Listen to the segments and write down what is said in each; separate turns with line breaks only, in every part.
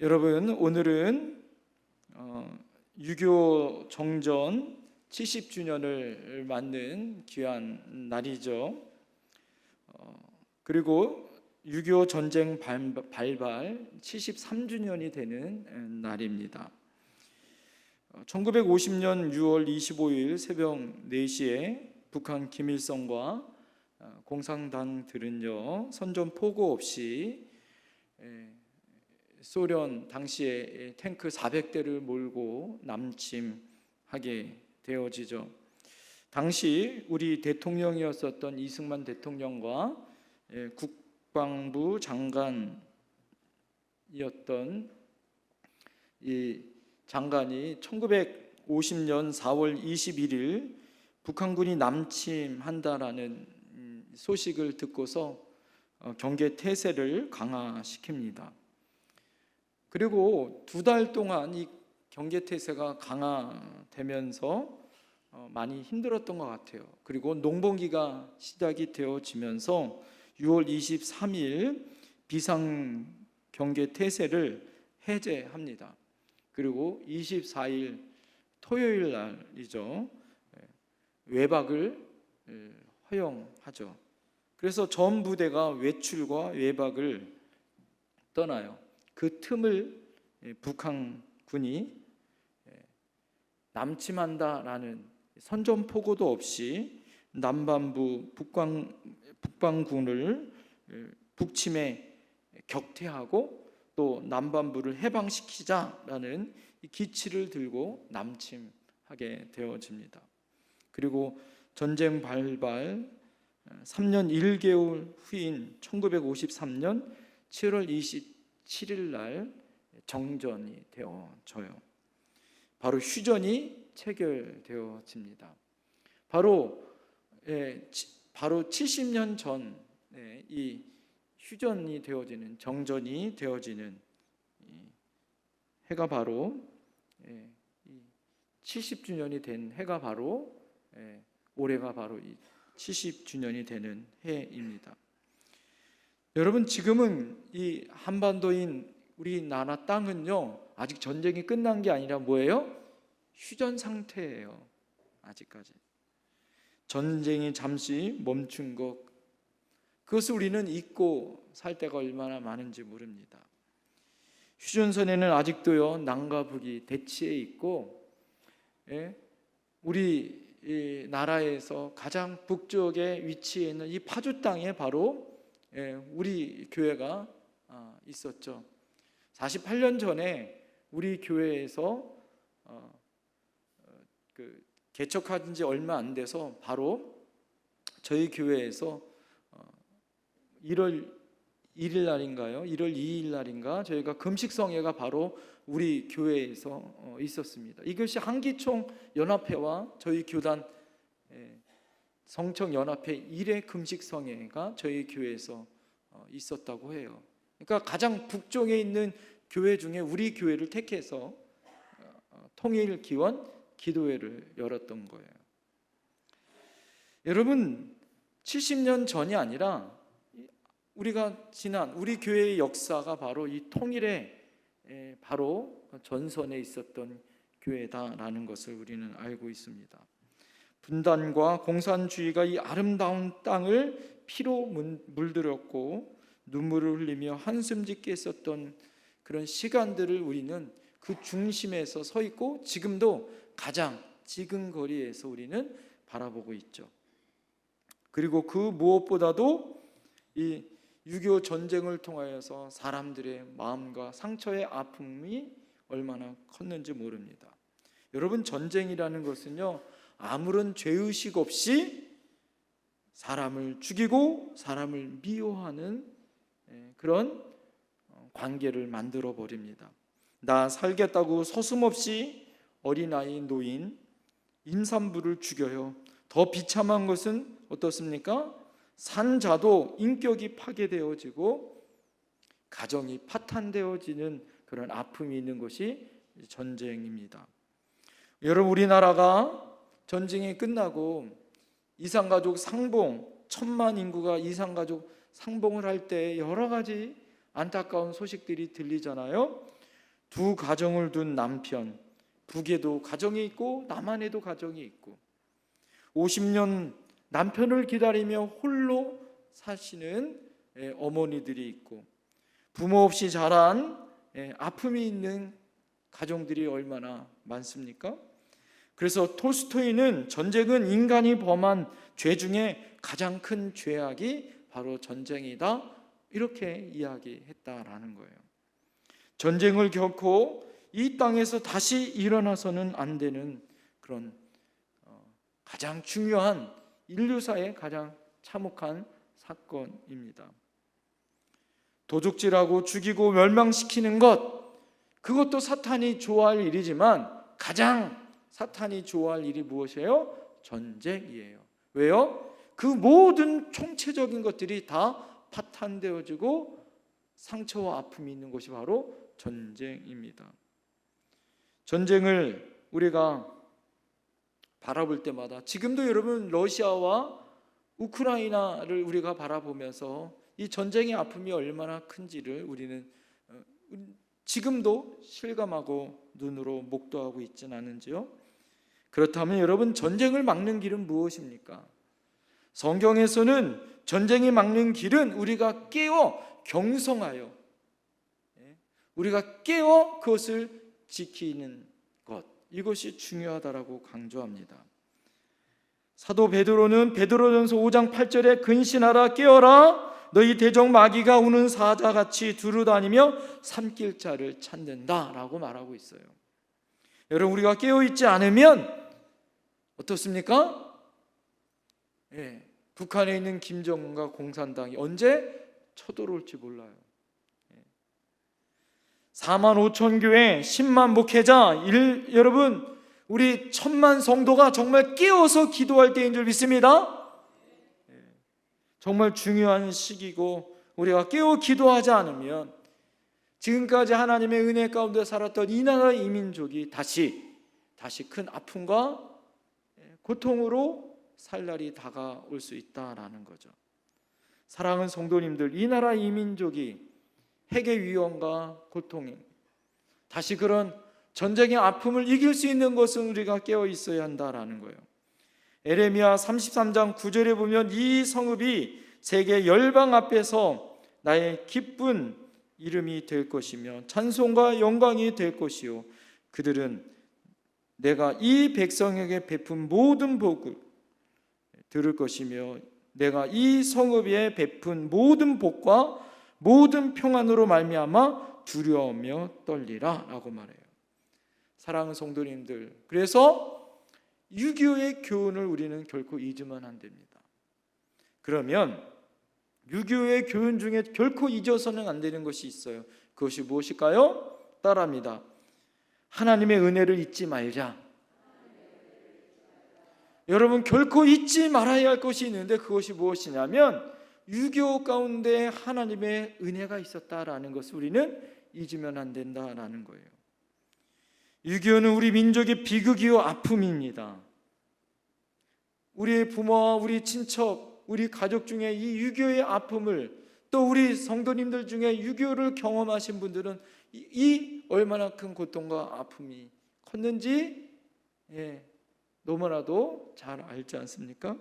여러분, 오늘은 6.25 정전 70주년을 맞는 귀한 날이죠. 그리고 6.25 전쟁 발발 73주년이 되는 날입니다. 1950년 6월 25일 새벽 4시에 북한 김일성과 공산당들은요, 선전포고 없이 소련 당시에 탱크 400대를 몰고 남침하게 되어지죠. 당시 우리 대통령이었었던 이승만 대통령과 국방부 장관이었던 이 장관이 1950년 4월 21일 북한군이 남침한다라는 소식을 듣고서 경계 태세를 강화시킵니다. 그리고 2달 동안 이 경계 태세가 강화되면서 많이 힘들었던 것 같아요. 그리고 농번기가 시작이 되어지면서 6월 23일 비상 경계 태세를 해제합니다. 그리고 24일 토요일 날이죠, 외박을 허용하죠. 그래서 전 부대가 외출과 외박을 떠나요. 그 틈을 북한군이 남침한다라는 선전포고도 없이 남반부 북방군을 북침에 격퇴하고 또 남반부를 해방시키자라는 기치를 들고 남침하게 되어집니다. 그리고 전쟁 발발 3년 1개월 후인 1953년 7월 27일 날 정전이 되어져요. 바로 휴전이 체결되어집니다. 바로 70년 전 이 휴전이 되어지는, 정전이 되어지는 해가 바로 70주년이 된 해가 바로 올해가 바로 70주년이 되는 해입니다. 여러분, 지금은 이 한반도인 우리나라 땅은요, 아직 전쟁이 끝난 게 아니라 뭐예요? 휴전 상태예요. 아직까지 전쟁이 잠시 멈춘 것, 그것을 우리는 잊고 살 때가 얼마나 많은지 모릅니다. 휴전선에는 아직도요, 남과 북이 대치해 있고, 우리 나라에서 가장 북쪽에 위치해 있는 이 파주 땅에 바로 우리 교회가 있었죠. 48년 전에 우리 교회에서 개척한 지 얼마 안 돼서 바로 저희 교회에서 1월 1일 날인가요? 1월 2일 날인가 저희가 금식성회가 바로 우리 교회에서 있었습니다. 이것이 한기총 연합회와 저희 교단 성청연합회 1회 금식성회가 저희 교회에서 있었다고 해요. 그러니까 가장 북쪽에 있는 교회 중에 우리 교회를 택해서 통일 기원 기도회를 열었던 거예요. 여러분, 70년 전이 아니라 우리가 지난 우리 교회의 역사가 바로 이 통일의 바로 전선에 있었던 교회다라는 것을 우리는 알고 있습니다. 분단과 공산주의가 이 아름다운 땅을 피로 물들였고 눈물을 흘리며 한숨 짓게 했었던 그런 시간들을 우리는 그 중심에서 서 있고 지금도 가장 지근거리에서 우리는 바라보고 있죠. 그리고 그 무엇보다도 이 6.25 전쟁을 통하여서 사람들의 마음과 상처의 아픔이 얼마나 컸는지 모릅니다. 여러분, 전쟁이라는 것은요, 아무런 죄의식 없이 사람을 죽이고 사람을 미워하는 그런 관계를 만들어 버립니다. 나 살겠다고 서슴없이 어린아이, 노인, 임산부를 죽여요. 더 비참한 것은 어떻습니까? 산자도 인격이 파괴되어지고 가정이 파탄되어지는 그런 아픔이 있는 것이 전쟁입니다. 여러분, 우리나라가 전쟁이 끝나고 이산가족 상봉, 1000만 인구가 이산가족 상봉을 할 때 여러 가지 안타까운 소식들이 들리잖아요. 두 가정을 둔 남편, 북에도 가정이 있고 남한에도 가정이 있고 50년 남편을 기다리며 홀로 사시는 어머니들이 있고 부모 없이 자란 아픔이 있는 가정들이 얼마나 많습니까? 그래서 톨스토이는 전쟁은 인간이 범한 죄 중에 가장 큰 죄악이 바로 전쟁이다 이렇게 이야기했다라는 거예요. 전쟁을 결코 이 땅에서 다시 일어나서는 안 되는 그런 가장 중요한 인류사의 가장 참혹한 사건입니다. 도둑질하고 죽이고 멸망시키는 것, 그것도 사탄이 좋아할 일이지만 가장 사탄이 좋아할 일이 무엇이에요? 전쟁이에요. 왜요? 그 모든 총체적인 것들이 다 파탄되어지고 상처와 아픔이 있는 것이 바로 전쟁입니다. 전쟁을 우리가 바라볼 때마다 지금도 여러분 러시아와 우크라이나를 우리가 바라보면서 이 전쟁의 아픔이 얼마나 큰지를 우리는 지금도 실감하고 눈으로 목도하고 있지는 않은지요? 그렇다면 여러분, 전쟁을 막는 길은 무엇입니까? 성경에서는 전쟁이 막는 길은 우리가 깨어 경성하여 우리가 깨어 그것을 지키는 것, 이것이 중요하다라고 강조합니다. 사도 베드로는 베드로전서 5장 8절에 근신하라 깨어라 너희 대적 마귀가 우는 사자같이 두루다니며 삼킬 자를 찾는다라고 말하고 있어요. 여러분, 우리가 깨어있지 않으면 어떻습니까? 북한에 있는 김정은과 공산당이 언제 쳐들어올지 몰라요. 4만 5천 교회 10만 목회자 여러분, 우리 1000만 성도가 정말 깨어서 기도할 때인 줄 믿습니다. 정말 중요한 시기고 우리가 깨어 기도하지 않으면 지금까지 하나님의 은혜 가운데 살았던 이 나라 이 민족이 다시 큰 아픔과 고통으로 살 날이 다가올 수 있다라는 거죠. 사랑하는 성도님들, 이 나라 이 민족이 핵의 위험과 고통에 다시 그런 전쟁의 아픔을 이길 수 있는 것은 우리가 깨어 있어야 한다라는 거예요. 에레미야 33장 9절에 보면 이 성읍이 세계 열방 앞에서 나의 기쁜 이름이 될 것이며 찬송과 영광이 될 것이요 그들은 내가 이 백성에게 베푼 모든 복을 들을 것이며 내가 이 성읍에 베푼 모든 복과 모든 평안으로 말미암아 두려워하며 떨리라 라고 말해요. 사랑하는 성도님들, 그래서 6.25의 교훈을 우리는 결코 잊으면 안 됩니다. 그러면 6.25의 교훈 중에 결코 잊어서는 안 되는 것이 있어요. 그것이 무엇일까요? 따라합니다. 하나님의 은혜를 잊지 말자. 여러분, 결코 잊지 말아야 할 것이 있는데 그것이 무엇이냐면 6.25 가운데 하나님의 은혜가 있었다라는 것을 우리는 잊으면 안 된다라는 거예요. 6.25는 우리 민족의 비극이요 아픔입니다. 우리 부모와 우리 친척, 우리 가족 중에 이 6.25의 아픔을, 또 우리 성도님들 중에 6.25를 경험하신 분들은 이 얼마나 큰 고통과 아픔이 컸는지 너무나도 잘 알지 않습니까?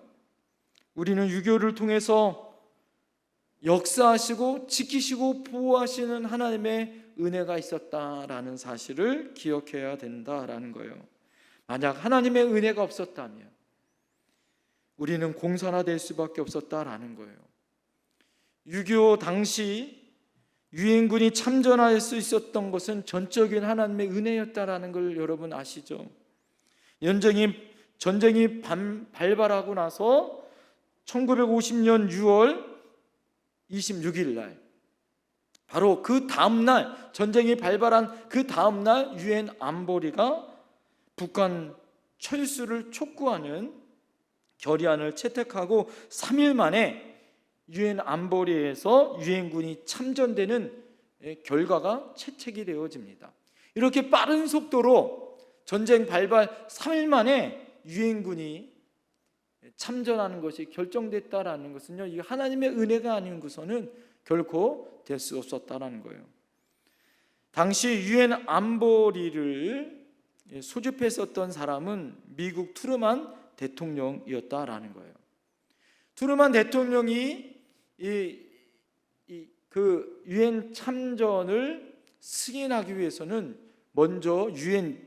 우리는 6.25를 통해서 역사하시고 지키시고 보호하시는 하나님의 은혜가 있었다라는 사실을 기억해야 된다라는 거예요. 만약 하나님의 은혜가 없었다면 우리는 공산화될 수밖에 없었다라는 거예요. 6.25 당시 유엔군이 참전할 수 있었던 것은 전적인 하나님의 은혜였다라는 걸 여러분 아시죠? 전쟁이 발발하고 나서 1950년 6월 26일 날, 바로 그 다음 날, 전쟁이 발발한 그 다음 날 유엔 안보리가 북한 철수를 촉구하는 결의안을 채택하고 3일 만에 유엔 안보리에서 유엔군이 참전되는 결과가 채택이 되어집니다. 이렇게 빠른 속도로 전쟁 발발 3일 만에 유엔군이 참전하는 것이 결정됐다라는 것은요, 이 하나님의 은혜가 아닌 것은 결코 될 수 없었다라는 거예요. 당시 유엔 안보리를 소집했었던 사람은 미국 트루만 대통령이었다라는 거예요. 트루만 대통령이 그 유엔 참전을 승인하기 위해서는 먼저 유엔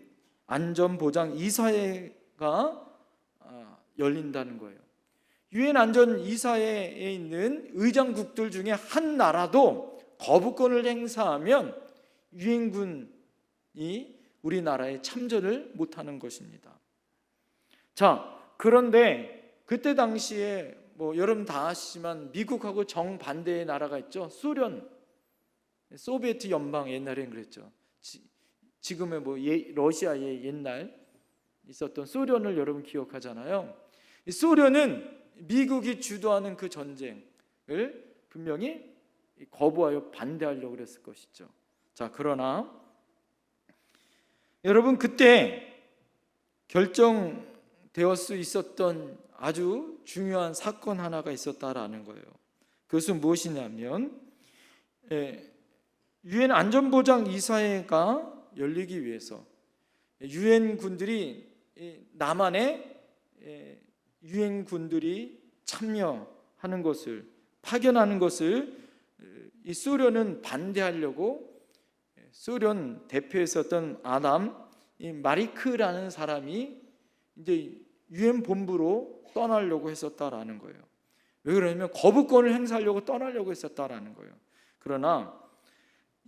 안전보장 이사회가 열린다는 거예요. 유엔 안전 이사회에 있는 의장국들 중에 한 나라도 거부권을 행사하면 유엔군이 우리나라에 참전을 못하는 것입니다. 자, 그런데 그때 당시에 여러분 다 아시지만 미국하고 정반대의 나라가 있죠. 소련, 소비에트 연방, 옛날엔 그랬죠. 지금의 러시아의 옛날 있었던 소련을 여러분 기억하잖아요. 소련은 미국이 주도하는 그 전쟁을 분명히 거부하여 반대하려고 그랬을 것이죠. 자, 그러나 여러분 그때 결정되었을 수 있었던 아주 중요한 사건 하나가 있었다라는 거예요. 그것은 무엇이냐면 유엔 안전보장 이사회가 열리기 위해서 유엔 군들이 남한에 유엔 군들이 참여하는 것을 파견하는 것을 이 소련은 반대하려고 소련 대표였었던 아담 마리크라는 사람이 이제 유엔 본부로 떠나려고 했었다라는 거예요. 왜 그러냐면 거부권을 행사하려고 떠나려고 했었다라는 거예요. 그러나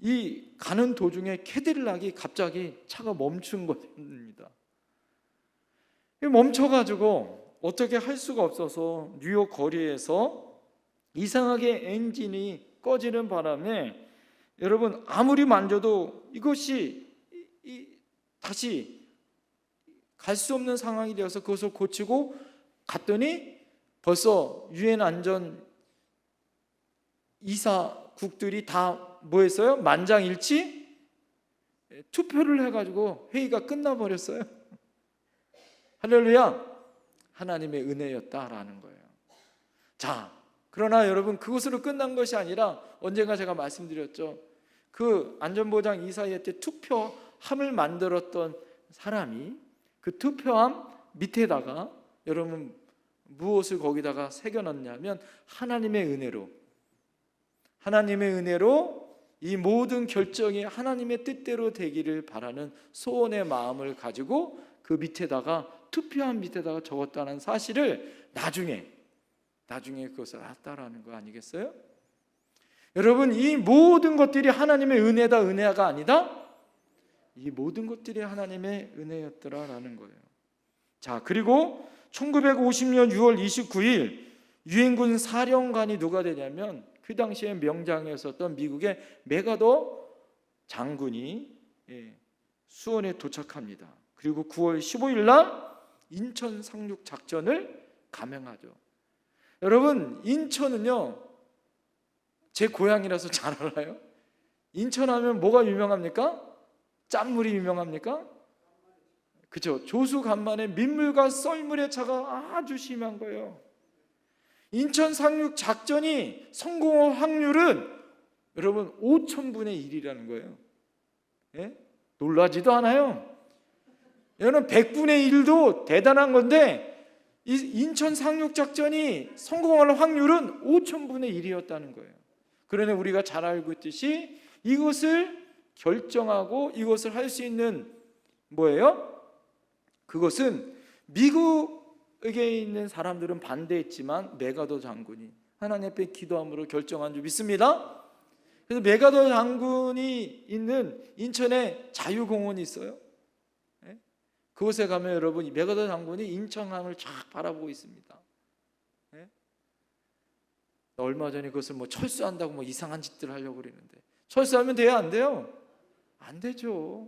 이 가는 도중에 캐딜락이 갑자기 차가 멈춘 것입니다. 멈춰가지고 어떻게 할 수가 없어서 뉴욕 거리에서 이상하게 엔진이 꺼지는 바람에 여러분 아무리 만져도 이것이 다시 갈 수 없는 상황이 되어서 그것을 고치고 갔더니 벌써 유엔 안전 이사국들이 다 뭐 했어요? 만장일치 투표를 해가지고 회의가 끝나버렸어요. 할렐루야, 하나님의 은혜였다라는 거예요. 자, 그러나 여러분 그것으로 끝난 것이 아니라 언젠가 제가 말씀드렸죠. 그 안전보장 이사회 때 투표함을 만들었던 사람이 그 투표함 밑에다가 여러분 무엇을 거기다가 새겨놨냐면 하나님의 은혜로 이 모든 결정이 하나님의 뜻대로 되기를 바라는 소원의 마음을 가지고 그 밑에다가 투표함 밑에다가 적었다는 사실을 나중에 그것을 알았다라는 거 아니겠어요? 여러분 이 모든 것들이 하나님의 은혜가 아니다? 이 모든 것들이 하나님의 은혜였더라라는 거예요. 자, 그리고 1950년 6월 29일 유엔군 사령관이 누가 되냐면 그 당시에 명장이었었던 미국의 메가더 장군이 수원에 도착합니다. 그리고 9월 15일 날 인천 상륙 작전을 감행하죠. 여러분 인천은요 제 고향이라서 잘 알아요. 인천하면 뭐가 유명합니까? 짠물이 유명합니까? 그죠? 조수 간만에 민물과 썰물의 차가 아주 심한 거예요. 인천 상륙 작전이 성공할 확률은 여러분 5,000분의 1이라는 거예요. 예? 놀라지도 않아요. 여러분 100분의 1도 대단한 건데 이 인천 상륙 작전이 성공할 확률은 5,000분의 1이었다는 거예요. 그러나 우리가 잘 알고 있듯이 이것을 결정하고 이것을 할 수 있는 뭐예요? 그것은 미국에 있는 사람들은 반대했지만 메가더 장군이 하나님 앞에 기도함으로 결정한 줄 믿습니다. 그래서 메가더 장군이 있는 인천에 자유공원이 있어요. 그곳에 가면 여러분 이 메가더 장군이 인천항을 쫙 바라보고 있습니다. 얼마 전에 그것을 철수한다고 이상한 짓들 하려고 그러는데 철수하면 돼요? 안 돼요? 안 되죠.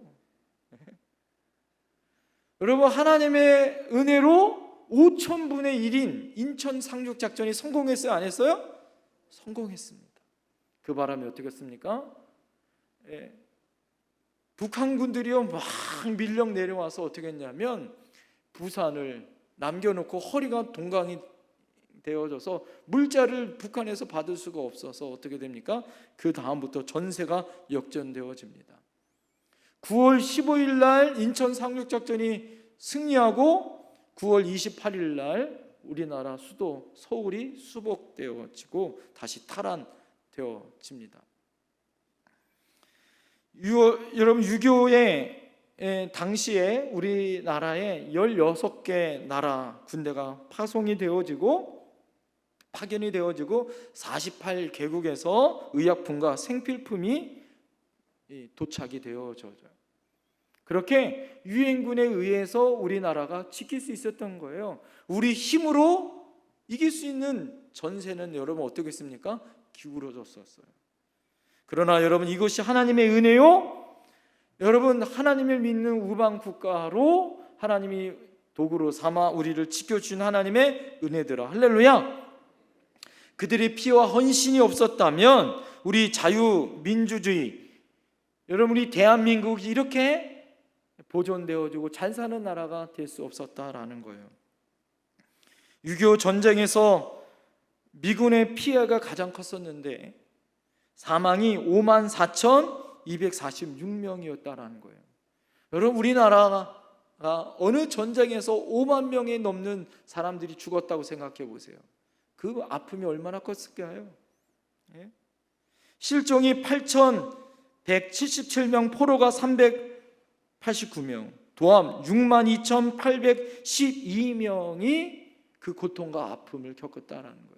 여러분 하나님의 은혜로 5,000분의 1인 인천 상륙 작전이 성공했어요? 안 했어요? 성공했습니다. 그 바람에 어떻게 했습니까? 북한군들이요 막 밀령 내려와서 어떻게 했냐면 부산을 남겨놓고 허리가 동강이 되어져서 물자를 북한에서 받을 수가 없어서 어떻게 됩니까? 그 다음부터 전세가 역전되어집니다. 9월 15일 날 인천 상륙작전이 승리하고 9월 28일 날 우리나라 수도 서울이 수복되어지고 다시 탈환되어집니다. 여러분 6.25의 당시에 우리나라에 16개 나라 군대가 파견이 되어지고 48개국에서 의약품과 생필품이 도착이 되어져요. 그렇게 유엔군에 의해서 우리나라가 지킬 수 있었던 거예요. 우리 힘으로 이길 수 있는 전세는 여러분 어떻겠습니까? 기울어졌었어요. 그러나 여러분 이것이 하나님의 은혜요? 여러분 하나님을 믿는 우방 국가로 하나님이 도구로 삼아 우리를 지켜준 하나님의 은혜더라. 할렐루야. 그들의 피와 헌신이 없었다면 우리 자유민주주의, 여러분 우리 대한민국이 이렇게 보존되어지고 잘 사는 나라가 될 수 없었다라는 거예요. 6.25 전쟁에서 미군의 피해가 가장 컸었는데 사망이 54,246명이었다라는 거예요. 여러분 우리나라가 어느 전쟁에서 5만 명이 넘는 사람들이 죽었다고 생각해 보세요. 그 아픔이 얼마나 컸을까요? 실종이 8,177명, 포로가 389명, 도암 62,812명이 그 고통과 아픔을 겪었다는 거예요.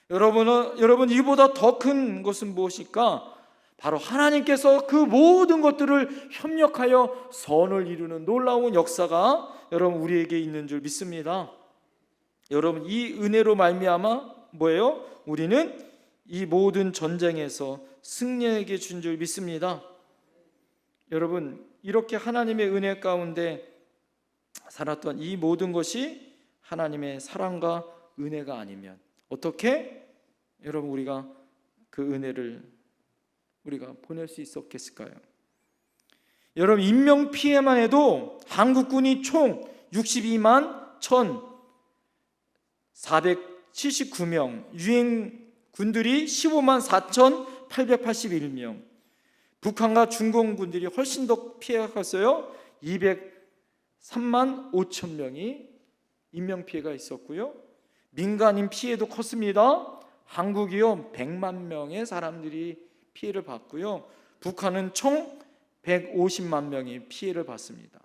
여러분 이보다 더 큰 것은 무엇일까? 바로 하나님께서 그 모든 것들을 협력하여 선을 이루는 놀라운 역사가 여러분 우리에게 있는 줄 믿습니다. 여러분 이 은혜로 말미암아 뭐예요? 우리는 이 모든 전쟁에서 승리하게 준 줄 믿습니다. 여러분 이렇게 하나님의 은혜 가운데 살았던 이 모든 것이 하나님의 사랑과 은혜가 아니면 어떻게 여러분 우리가 그 은혜를 우리가 보낼 수 있었겠을까요? 여러분 인명 피해만 해도 한국군이 총 62만 1,479명, 유엔군들이 15만 4,881명, 북한과 중공군들이 훨씬 더 피해가 컸어요. 203만 5천 명이 인명피해가 있었고요. 민간인 피해도 컸습니다. 한국이요 100만 명의 사람들이 피해를 받고요. 북한은 총 150만 명이 피해를 받습니다.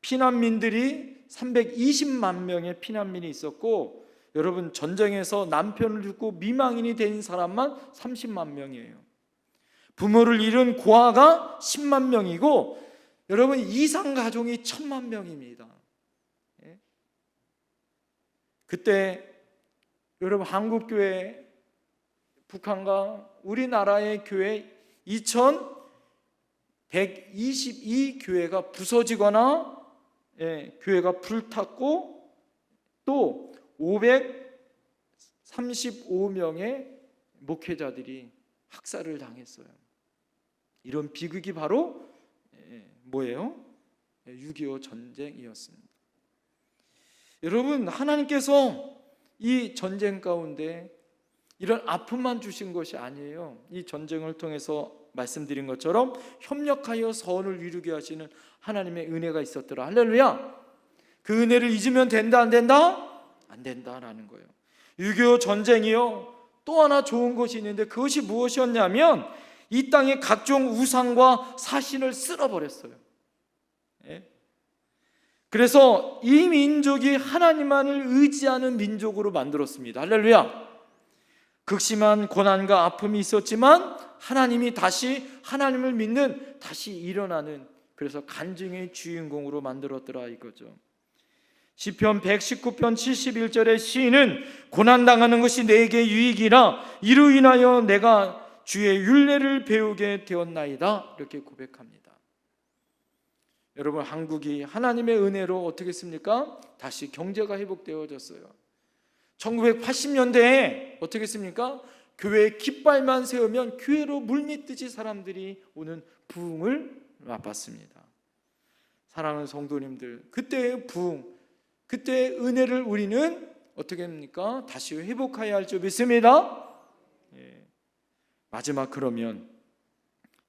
피난민들이 320만 명의 피난민이 있었고 여러분 전쟁에서 남편을 죽고 미망인이 된 사람만 30만 명이에요. 부모를 잃은 고아가 10만 명이고 여러분 이상 가족이 1,000만 명입니다. 그때 여러분 한국교회, 북한과 우리나라의 교회 2,122교회가 부서지거나 교회가 불탔고 또 535명의 목회자들이 학살을 당했어요. 이런 비극이 바로 뭐예요? 6.25 전쟁이었습니다. 여러분 하나님께서 이 전쟁 가운데 이런 아픔만 주신 것이 아니에요. 이 전쟁을 통해서 말씀드린 것처럼 협력하여 선을 이루게 하시는 하나님의 은혜가 있었더라. 할렐루야. 그 은혜를 잊으면 된다 안 된다? 안 된다라는 거예요. 6.25 전쟁이요 또 하나 좋은 것이 있는데 그것이 무엇이었냐면 이 땅의 각종 우상과 사신을 쓸어버렸어요. 그래서 이 민족이 하나님만을 의지하는 민족으로 만들었습니다. 할렐루야. 극심한 고난과 아픔이 있었지만 하나님이 다시 하나님을 믿는 다시 일어나는 그래서 간증의 주인공으로 만들었더라 이거죠. 시편 119편 71절의 시인은 고난당하는 것이 내게 유익이라 이로 인하여 내가 주의 율례를 배우게 되었나이다 이렇게 고백합니다. 여러분 한국이 하나님의 은혜로 어떻게 했습니까? 다시 경제가 회복되어졌어요. 1980년대에 어떻게 했습니까? 교회에 깃발만 세우면 교회로 물밀듯이 사람들이 오는 부흥을 맛봤습니다. 사랑하는 성도님들, 그때의 부흥, 그때의 은혜를 우리는 어떻게 합니까? 다시 회복해야 할 줄 믿습니다. 마지막 그러면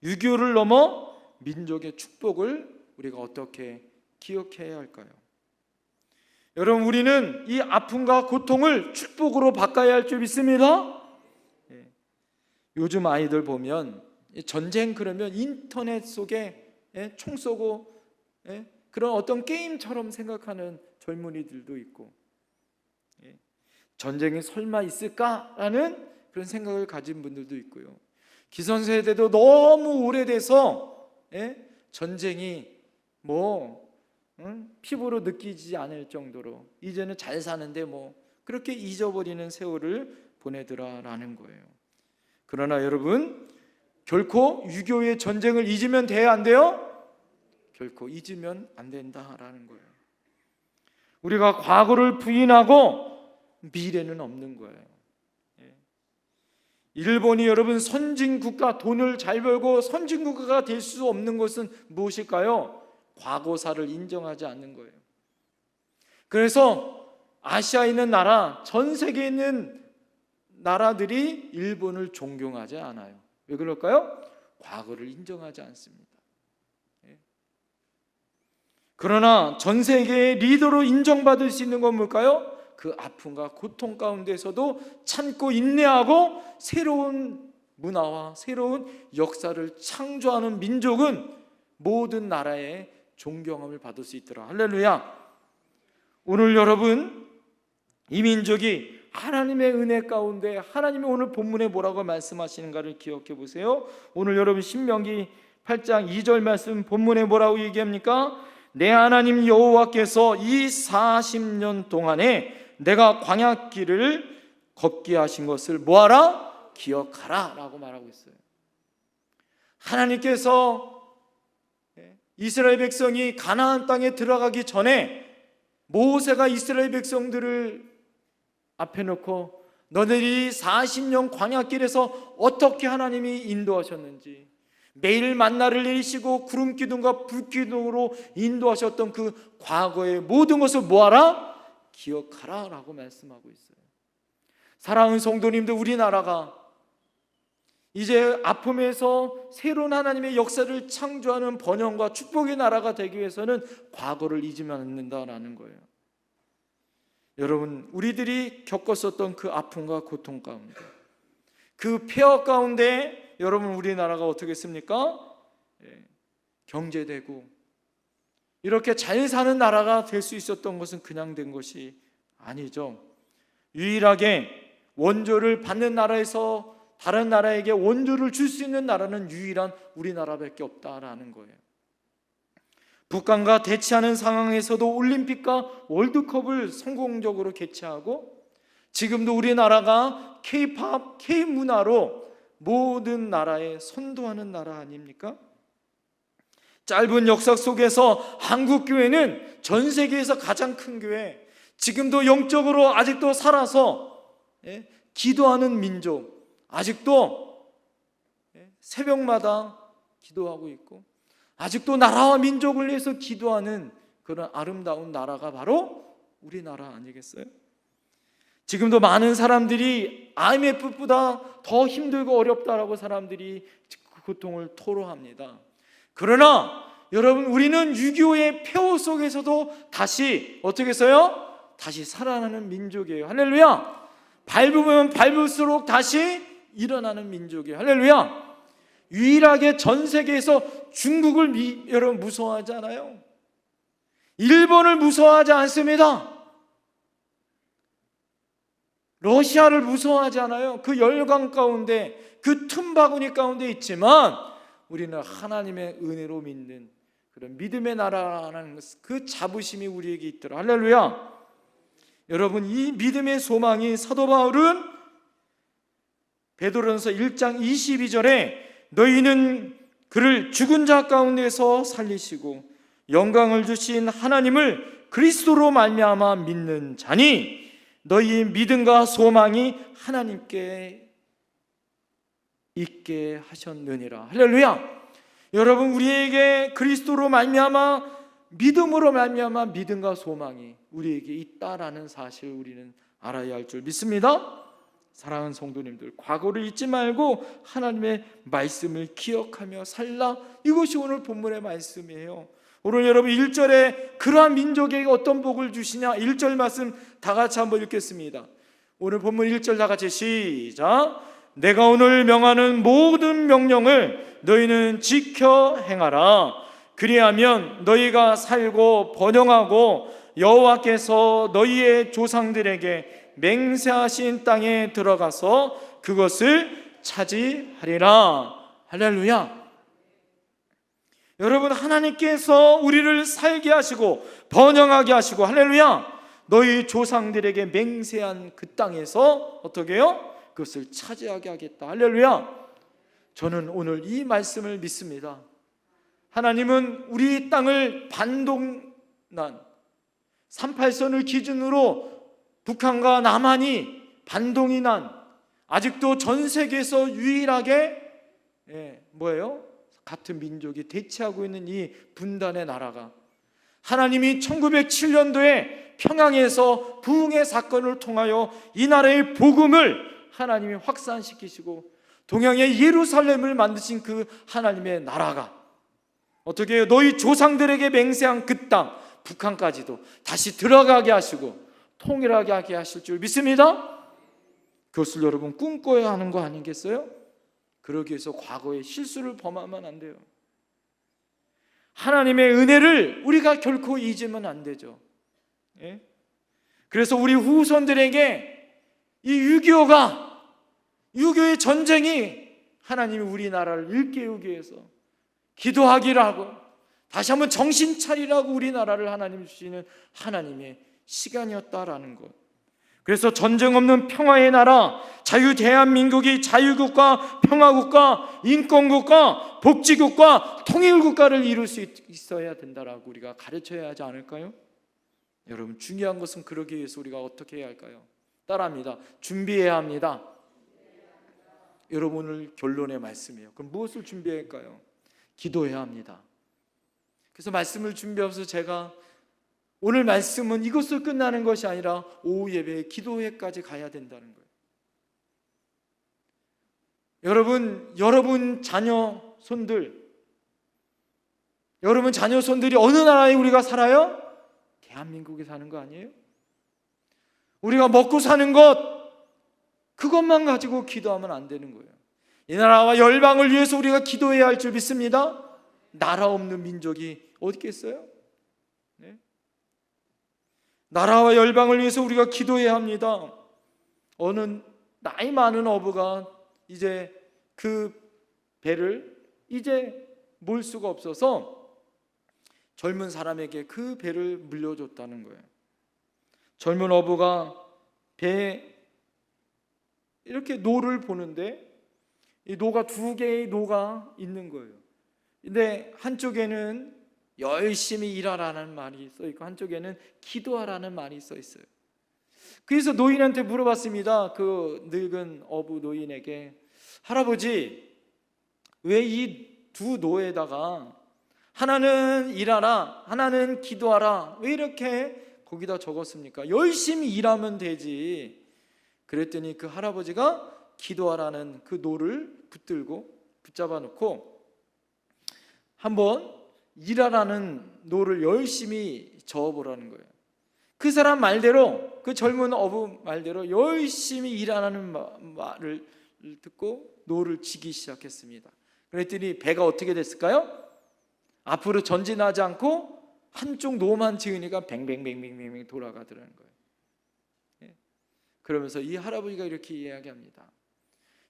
유교를 넘어 민족의 축복을 우리가 어떻게 기억해야 할까요? 여러분, 우리는 이 아픔과 고통을 축복으로 바꿔야 할 줄 믿습니다. 요즘 아이들 보면 전쟁 그러면 인터넷 속에 총 쏘고 그런 어떤 게임처럼 생각하는 젊은이들도 있고, 전쟁이 설마 있을까라는 그런 생각을 가진 분들도 있고요. 기성세대도 너무 오래돼서 전쟁이 피부로 느끼지 않을 정도로 이제는 잘 사는데 그렇게 잊어버리는 세월을 보내더라라는 거예요. 그러나 여러분, 결코 유교의 전쟁을 잊으면 돼야 안 돼요? 결코 잊으면 안 된다라는 거예요. 우리가 과거를 부인하고 미래는 없는 거예요. 일본이 여러분 선진국가, 돈을 잘 벌고 선진국가가 될 수 없는 것은 무엇일까요? 과거사를 인정하지 않는 거예요. 그래서 아시아에 있는 나라, 전 세계에 있는 나라들이 일본을 존경하지 않아요. 왜 그럴까요? 과거를 인정하지 않습니다. 그러나 전 세계의 리더로 인정받을 수 있는 건 뭘까요? 그 아픔과 고통 가운데서도 참고 인내하고 새로운 문화와 새로운 역사를 창조하는 민족은 모든 나라의 존경함을 받을 수 있더라. 할렐루야. 오늘 여러분, 이 민족이 하나님의 은혜 가운데 하나님이 오늘 본문에 뭐라고 말씀하시는가를 기억해 보세요. 오늘 여러분 신명기 8장 2절 말씀 본문에 뭐라고 얘기합니까? 내 하나님 여호와께서 이 40년 동안에 내가 광야길을 걷게 하신 것을 뭐하라? 기억하라 라고 말하고 있어요. 하나님께서 이스라엘 백성이 가나안 땅에 들어가기 전에 모세가 이스라엘 백성들을 앞에 놓고 너희들이 40년 광야길에서 어떻게 하나님이 인도하셨는지, 매일 만나를 내리시고 구름 기둥과 불 기둥으로 인도하셨던 그 과거의 모든 것을 뭐하라? 기억하라 라고 말씀하고 있어요. 사랑하는 성도님들, 우리나라가 이제 아픔에서 새로운 하나님의 역사를 창조하는 번영과 축복의 나라가 되기 위해서는 과거를 잊으면 안 된다라는 거예요. 여러분, 우리들이 겪었었던 그 아픔과 고통 가운데, 그 폐허 가운데 여러분, 우리나라가 어떻게 했습니까? 경제되고 이렇게 잘 사는 나라가 될 수 있었던 것은 그냥 된 것이 아니죠. 유일하게 원조를 받는 나라에서 다른 나라에게 원조를 줄 수 있는 나라는 유일한 우리나라밖에 없다라는 거예요. 북한과 대치하는 상황에서도 올림픽과 월드컵을 성공적으로 개최하고, 지금도 우리나라가 K-팝, K-문화로 모든 나라에 선도하는 나라 아닙니까? 짧은 역사 속에서 한국교회는 전 세계에서 가장 큰 교회, 지금도 영적으로 아직도 살아서 기도하는 민족, 아직도 새벽마다 기도하고 있고 아직도 나라와 민족을 위해서 기도하는 그런 아름다운 나라가 바로 우리나라 아니겠어요? 지금도 많은 사람들이 IMF보다 더 힘들고 어렵다라고 사람들이 그 고통을 토로합니다. 그러나 여러분, 우리는 유교의 폐허 속에서도 다시 어떻게 했어요? 다시 살아나는 민족이에요. 할렐루야. 밟으면 밟을수록 다시 일어나는 민족이에요. 할렐루야. 유일하게 전 세계에서 중국을 여러분 무서워하지 않아요. 일본을 무서워하지 않습니다. 러시아를 무서워하지 않아요. 그 열강 가운데, 그 틈바구니 가운데 있지만 우리는 하나님의 은혜로 믿는 그런 믿음의 나라라는 그 자부심이 우리에게 있더라. 할렐루야. 여러분, 이 믿음의 소망이 사도 바울은 베드로전서 1장 22절에 너희는 그를 죽은 자 가운데서 살리시고 영광을 주신 하나님을 그리스도로 말미암아 믿는 자니 너희 믿음과 소망이 하나님께 있게 하셨느니라. 할렐루야. 여러분, 우리에게 그리스도로 말미암아 믿음으로 말미암아 믿음과 소망이 우리에게 있다라는 사실을 우리는 알아야 할 줄 믿습니다. 사랑하는 성도님들, 과거를 잊지 말고 하나님의 말씀을 기억하며 살라. 이것이 오늘 본문의 말씀이에요. 오늘 여러분 1절에 그러한 민족에게 어떤 복을 주시냐, 1절 말씀 다 같이 한번 읽겠습니다. 오늘 본문 1절 다 같이 시작. 내가 오늘 명하는 모든 명령을 너희는 지켜 행하라. 그리하면 너희가 살고 번영하고 여호와께서 너희의 조상들에게 맹세하신 땅에 들어가서 그것을 차지하리라. 할렐루야. 여러분, 하나님께서 우리를 살게 하시고 번영하게 하시고, 할렐루야, 너희 조상들에게 맹세한 그 땅에서 어떻게 해요? 그것을 차지하게 하겠다. 할렐루야. 저는 오늘 이 말씀을 믿습니다. 하나님은 우리 땅을 반동난 38선을 기준으로 북한과 남한이 반동이 난, 아직도 전 세계에서 유일하게 같은 민족이 대치하고 있는 이 분단의 나라가, 하나님이 1907년도에 평양에서 부흥의 사건을 통하여 이 나라의 복음을 하나님이 확산시키시고 동양의 예루살렘을 만드신 그 하나님의 나라가 어떻게 해요? 너희 조상들에게 맹세한 그 땅, 북한까지도 다시 들어가게 하시고 통일하게 하게 하실 줄 믿습니다. 그것을 여러분 꿈꿔야 하는 거 아니겠어요? 그러기 위해서 과거의 실수를 범하면 안 돼요. 하나님의 은혜를 우리가 결코 잊으면 안 되죠. 그래서 우리 후손들에게 이 6.25의 전쟁이 하나님이 우리나라를 일깨우기 위해서 기도하기를 하고 다시 한번 정신 차리라고 우리나라를 하나님 주시는 하나님의 시간이었다라는 것. 그래서 전쟁 없는 평화의 나라, 자유 대한민국이 자유국가, 평화국가, 인권국가, 복지국가, 통일국가를 이룰 수 있어야 된다라고 우리가 가르쳐야 하지 않을까요? 여러분, 중요한 것은 그러기 위해서 우리가 어떻게 해야 할까요? 따라합니다. 준비해야 합니다. 여러분, 오늘 결론의 말씀이에요. 그럼 무엇을 준비해야 할까요? 기도해야 합니다. 그래서 말씀을 준비하면서 제가 오늘 말씀은 이것으로 끝나는 것이 아니라 오후 예배에 기도회까지 가야 된다는 거예요. 여러분 자녀손들이 어느 나라에 우리가 살아요? 대한민국에 사는 거 아니에요? 우리가 먹고 사는 것, 그것만 가지고 기도하면 안 되는 거예요. 이 나라와 열방을 위해서 우리가 기도해야 할 줄 믿습니다. 나라 없는 민족이 어디 있겠어요? 나라와 열방을 위해서 우리가 기도해야 합니다. 어느 나이 많은 어부가 이제 그 배를 이제 몰 수가 없어서 젊은 사람에게 그 배를 물려줬다는 거예요. 젊은 어부가 배에 이렇게 노를 보는데 이 노가 두 개의 노가 있는 거예요. 근데 한쪽에는 열심히 일하라는 말이 써 있고 한쪽에는 기도하라는 말이 써 있어요. 그래서 노인한테 물어봤습니다. 그 늙은 어부 노인에게, 할아버지, 왜 이 두 노에다가 하나는 일하라, 하나는 기도하라, 왜 이렇게 거기다 적었습니까? 열심히 일하면 되지. 그랬더니 그 할아버지가 기도하라는 그 노를 붙잡아 놓고 한번 일하라는 노를 열심히 저어보라는 거예요. 그 사람 말대로, 그 젊은 어부 말대로 열심히 일하라는 말을 듣고 노를 지기 시작했습니다. 그랬더니 배가 어떻게 됐을까요? 앞으로 전진하지 않고 한쪽 노만 지으니까 뱅뱅뱅뱅뱅 돌아가더라는 거예요. 그러면서 이 할아버지가 이렇게 이야기합니다.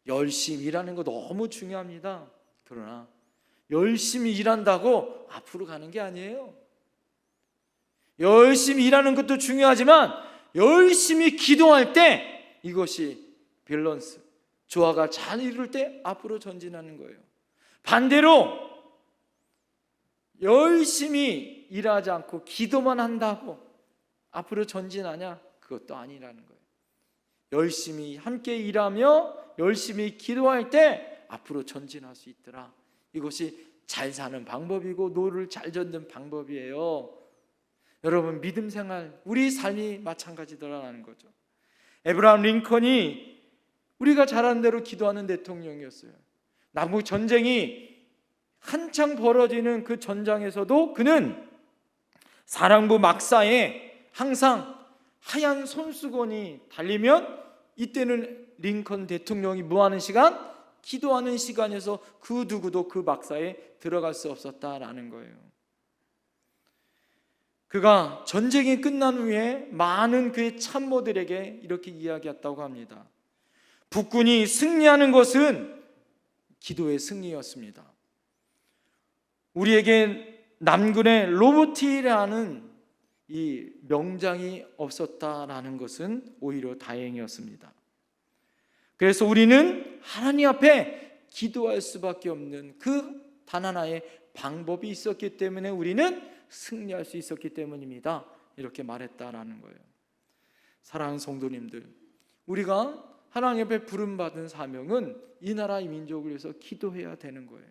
열심히 일하는 거 너무 중요합니다. 그러나 열심히 일한다고 앞으로 가는 게 아니에요. 열심히 일하는 것도 중요하지만 열심히 기도할 때 이것이 밸런스, 조화가 잘 이룰 때 앞으로 전진하는 거예요. 반대로 열심히 일하지 않고 기도만 한다고 앞으로 전진하냐? 그것도 아니라는 거예요. 열심히 함께 일하며 열심히 기도할 때 앞으로 전진할 수 있더라. 이것이 잘 사는 방법이고 노를 잘 젓는 방법이에요. 여러분, 믿음 생활, 우리 삶이 마찬가지더라는 거죠. 에브라함 링컨이 우리가 잘 아는 대로 기도하는 대통령이었어요. 남북 전쟁이 한창 벌어지는 그 전장에서도 그는 사령부 막사에 항상 하얀 손수건이 달리면 이때는 링컨 대통령이 뭐하는 시간? 기도하는 시간에서 그 누구도 그 막사에 들어갈 수 없었다라는 거예요. 그가 전쟁이 끝난 후에 많은 그의 참모들에게 이렇게 이야기했다고 합니다. 북군이 승리하는 것은 기도의 승리였습니다. 우리에게 남군의 로보티라는 이 명장이 없었다라는 것은 오히려 다행이었습니다. 그래서 우리는 하나님 앞에 기도할 수밖에 없는 그 단 하나의 방법이 있었기 때문에 우리는 승리할 수 있었기 때문입니다. 이렇게 말했다라는 거예요. 사랑하는 성도님들, 우리가 하나님 앞에 부름받은 사명은 이 나라 이 민족을 위해서 기도해야 되는 거예요.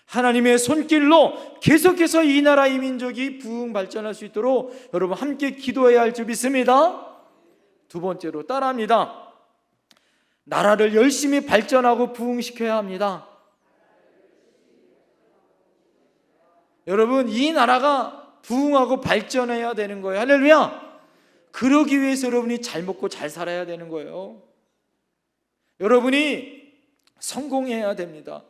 하나님의 손길로 계속해서 이 나라 이 민족이 부흥 발전할 수 있도록 여러분 함께 기도해야 할 줄 믿습니다. 두 번째로 따라합니다. 나라를 열심히 발전하고 부흥시켜야 합니다. 여러분, 이 나라가 부흥하고 발전해야 되는 거예요. 할렐루야. 그러기 위해서 여러분이 잘 먹고 잘 살아야 되는 거예요. 여러분이 성공해야 됩니다.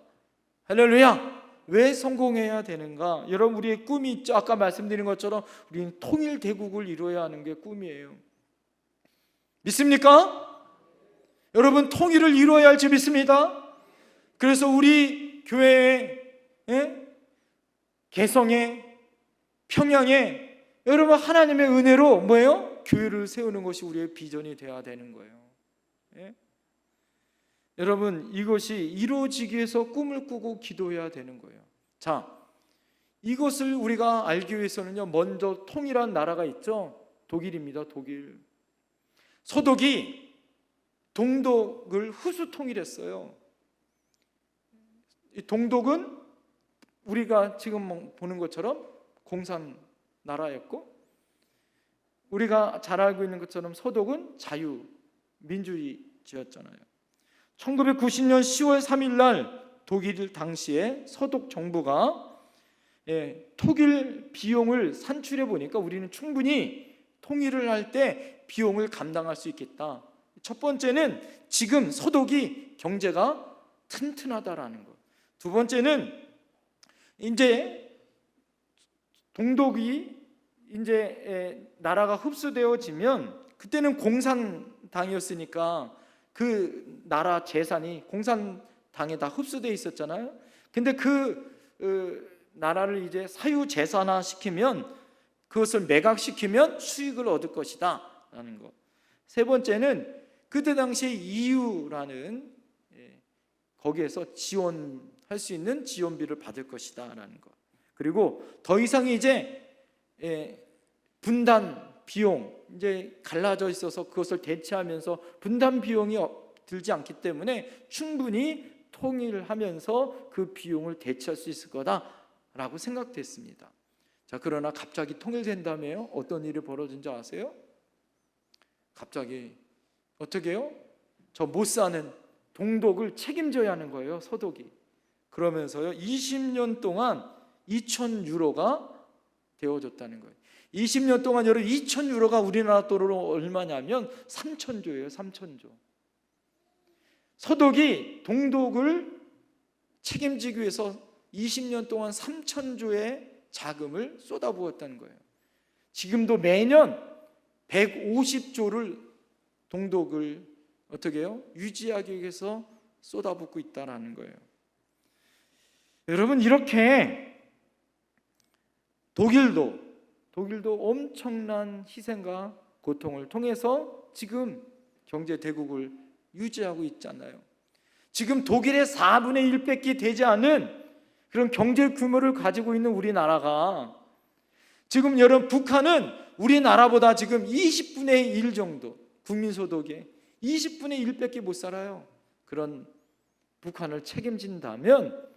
할렐루야. 왜 성공해야 되는가? 여러분, 우리의 꿈이 있죠. 아까 말씀드린 것처럼 우리는 통일 대국을 이루어야 하는 게 꿈이에요. 믿습니까? 여러분, 통일을 이루어야 할 줄 믿습니다. 그래서 우리 교회에, 개성에, 평양에 여러분 하나님의 은혜로 뭐예요? 교회를 세우는 것이 우리의 비전이 되어야 되는 거예요. 여러분, 이것이 이루어지기 위해서 꿈을 꾸고 기도해야 되는 거예요. 자, 이것을 우리가 알기 위해서는요, 먼저 통일한 나라가 있죠. 독일입니다. 독일. 서독이 동독을 후수 통일했어요. 이 동독은 우리가 지금 보는 것처럼 공산 나라였고, 우리가 잘 알고 있는 것처럼 서독은 자유 민주주의였잖아요. 1990년 10월 3일 날 독일 당시에 서독 정부가 통일 비용을 산출해 보니까 우리는 충분히 통일을 할 때 비용을 감당할 수 있겠다. 첫 번째는 지금 서독이 경제가 튼튼하다라는 것. 두 번째는 이제 동독이 이제 나라가 흡수되어지면, 그때는 공산당이었으니까 그 나라 재산이 공산당에 다 흡수되어 있었잖아요. 근데 그 나라를 이제 사유재산화 시키면, 그것을 매각시키면 수익을 얻을 것이다 라는 것. 세 번째는 그때 당시에 EU라는 거기에서 지원할 수 있는 지원비를 받을 것이다 라는 것. 그리고 더 이상 이제 분단 비용, 이제 갈라져 있어서 그것을 대체하면서 분단 비용이 들지 않기 때문에 충분히 통일하면서 그 비용을 대체할 수 있을 거다라고 생각됐습니다. 자, 그러나 갑자기 통일된다며요? 어떤 일이 벌어진 줄 아세요? 갑자기 어떻게 해요? 저 못 사는 동독을 책임져야 하는 거예요, 서독이. 그러면서요, 20년 동안 2,000유로가 되어졌다는 거예요. 20년 동안 여러분 2,000유로가 우리나라 돈으로 얼마냐면 3,000조예요. 3,000조. 서독이 동독을 책임지기 위해서 20년 동안 3,000조의 자금을 쏟아부었다는 거예요. 지금도 매년 150조를 동독을 어떻게 해요? 유지하기 위해서 쏟아붓고 있다는 거예요. 여러분, 이렇게 독일도 엄청난 희생과 고통을 통해서 지금 경제 대국을 유지하고 있잖아요. 지금 독일의 4분의 1밖에 되지 않은 그런 경제 규모를 가지고 있는 우리나라가, 지금 여러분 북한은 우리나라보다 지금 20분의 1 정도, 국민소득의 20분의 1밖에 못 살아요. 그런 북한을 책임진다면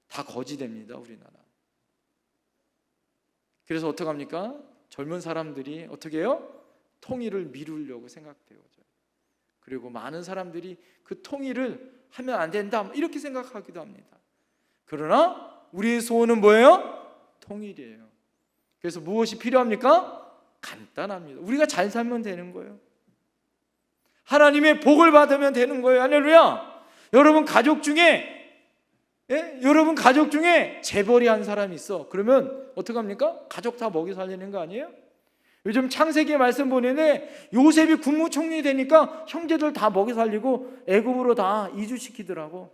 다 거지됩니다, 우리나라. 그래서 어떻게 합니까? 젊은 사람들이 어떻게 해요? 통일을 미루려고 생각돼요. 그리고 많은 사람들이 그 통일을 하면 안 된다 이렇게 생각하기도 합니다. 그러나 우리의 소원은 뭐예요? 통일이에요. 그래서 무엇이 필요합니까? 간단합니다. 우리가 잘 살면 되는 거예요. 하나님의 복을 받으면 되는 거예요. 할렐루야. 여러분 가족 중에 재벌이 한 사람이 있어. 그러면 어떡합니까? 가족 다 먹여 살리는 거 아니에요? 요즘 창세기 말씀 보내는데 요셉이 국무총리 되니까 형제들 다 먹여 살리고 애굽으로 다 이주시키더라고.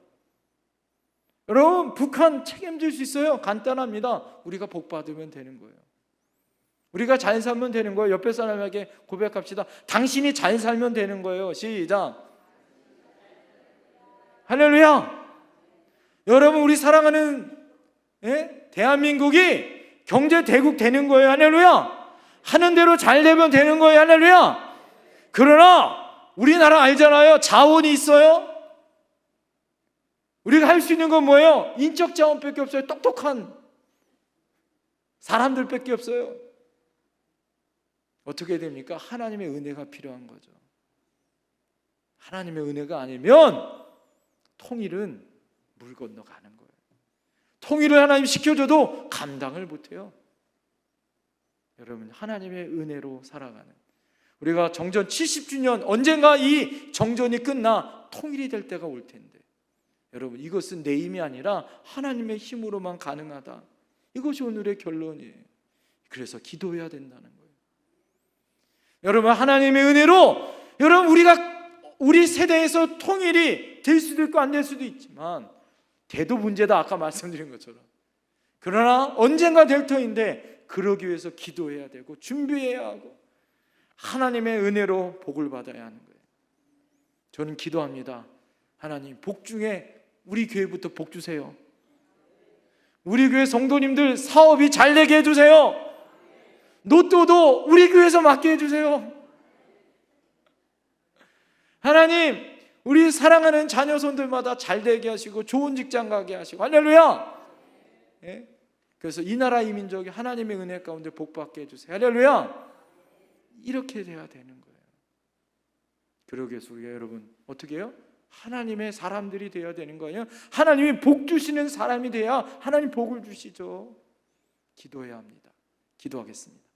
여러분 북한 책임질 수 있어요. 간단합니다. 우리가 복 받으면 되는 거예요. 우리가 잘 살면 되는 거예요. 옆에 사람에게 고백합시다. 당신이 잘 살면 되는 거예요. 시작. 할렐루야. 여러분 우리 사랑하는 대한민국이 경제 대국 되는 거예요. 할렐루야. 하는 대로 잘 되면 되는 거예요. 할렐루야. 그러나 우리나라 알잖아요. 자원이 있어요. 우리가 할 수 있는 건 뭐예요? 인적 자원밖에 없어요. 똑똑한 사람들밖에 없어요. 어떻게 됩니까? 하나님의 은혜가 필요한 거죠. 하나님의 은혜가 아니면 통일은 물 건너가는 거예요. 통일을 하나님 시켜줘도 감당을 못해요. 여러분 하나님의 은혜로 살아가는 우리가 정전 70주년 언젠가 이 정전이 끝나 통일이 될 때가 올 텐데 여러분 이것은 내 힘이 아니라 하나님의 힘으로만 가능하다. 이것이 오늘의 결론이에요. 그래서 기도해야 된다는 거예요. 여러분 하나님의 은혜로 여러분 우리 세대에서 통일이 될 수도 있고 안 될 수도 있지만 돼도 문제다 아까 말씀드린 것처럼. 그러나 언젠가 될 터인데 그러기 위해서 기도해야 되고 준비해야 하고 하나님의 은혜로 복을 받아야 하는 거예요. 저는 기도합니다. 하나님 복 중에 우리 교회부터 복 주세요. 우리 교회 성도님들 사업이 잘 되게 해주세요. 로또도 우리 교회에서 맡게 해주세요. 하나님 우리 사랑하는 자녀손들마다 잘 되게 하시고 좋은 직장 가게 하시고 할렐루야. 그래서 이 나라 이 민족이 하나님의 은혜 가운데 복받게 해주세요. 할렐루야. 이렇게 돼야 되는 거예요. 그러기 위해서 우리가 여러분 어떻게 해요? 하나님의 사람들이 되어야 되는 거예요. 하나님이 복 주시는 사람이 돼야 하나님 복을 주시죠. 기도해야 합니다. 기도하겠습니다.